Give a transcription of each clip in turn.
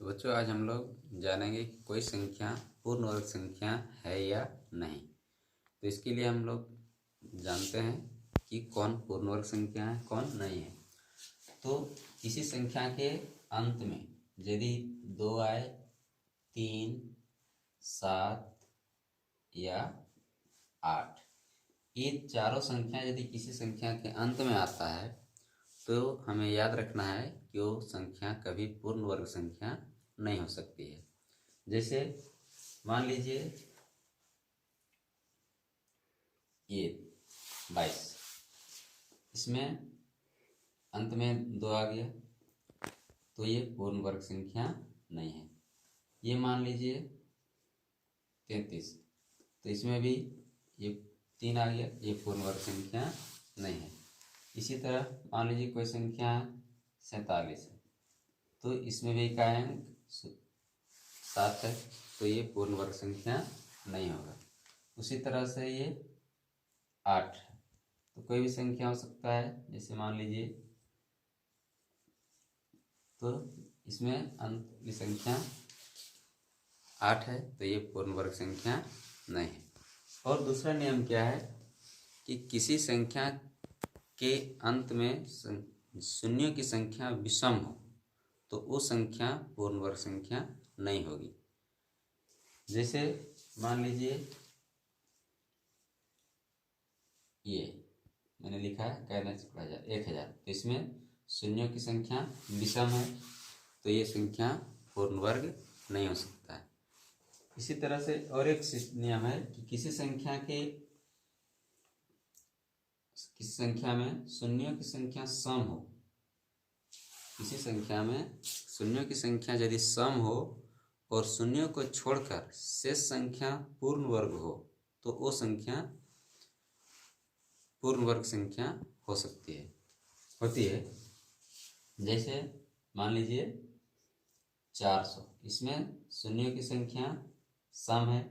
तो बच्चों आज हम लोग जानेंगे कि कोई संख्या पूर्ण वर्ग संख्या है या नहीं। तो इसके लिए हम लोग जानते हैं कि कौन पूर्ण वर्ग संख्या है कौन नहीं है। तो किसी संख्या के अंत में यदि 2 आए, 3, 7 या 8, ये चारों संख्या यदि किसी संख्या के अंत में आता है तो हमें याद रखना है कि वो संख्या कभी पूर्ण वर्ग संख्या नहीं हो सकती है। जैसे मान लीजिए ये 22, इसमें अंत में 2 आ गया तो ये पूर्ण वर्ग संख्या नहीं है। ये मान लीजिए 33, तो इसमें भी ये 3 आ गया, ये पूर्ण वर्ग संख्या नहीं है। इसी तरह मान लीजिए कोई संख्या 47 है तो इसमें भी का अंक 7 है तो ये पूर्ण वर्ग संख्या नहीं होगा। उसी तरह से ये 8 है तो कोई भी संख्या हो सकता है, जैसे मान लीजिए तो इसमें अंत की संख्या 8 है तो ये पूर्ण वर्ग संख्या नहीं है। और दूसरा नियम क्या है कि किसी संख्या के अंत में शून्यों की संख्या विषम हो तो वो संख्या पूर्ण वर्ग संख्या नहीं होगी। जैसे मान लीजिए ये मैंने लिखा है कहना 1000, तो इसमें शून्यों की संख्या विषम है तो ये संख्या पूर्ण वर्ग नहीं हो सकता है। इसी तरह से और एक नियम है कि किसी संख्या में शून्यों की संख्या सम हो, किसी संख्या में शून्यों की संख्या यदि सम हो और शून्यों को छोड़कर शेष संख्या पूर्ण वर्ग हो तो वो संख्या पूर्ण वर्ग संख्या होती है। जैसे मान लीजिए 400, इसमें शून्यों की संख्या सम है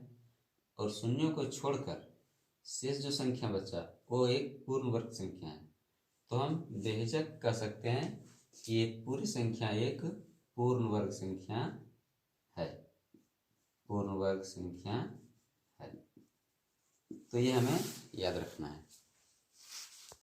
और शून्यों को छोड़कर शेष जो संख्या बचा वो एक पूर्ण वर्ग संख्या है, तो हम बेहिचक कह सकते हैं कि ये पूरी संख्या एक पूर्ण वर्ग संख्या है, पूर्ण वर्ग संख्या है। तो ये हमें याद रखना है।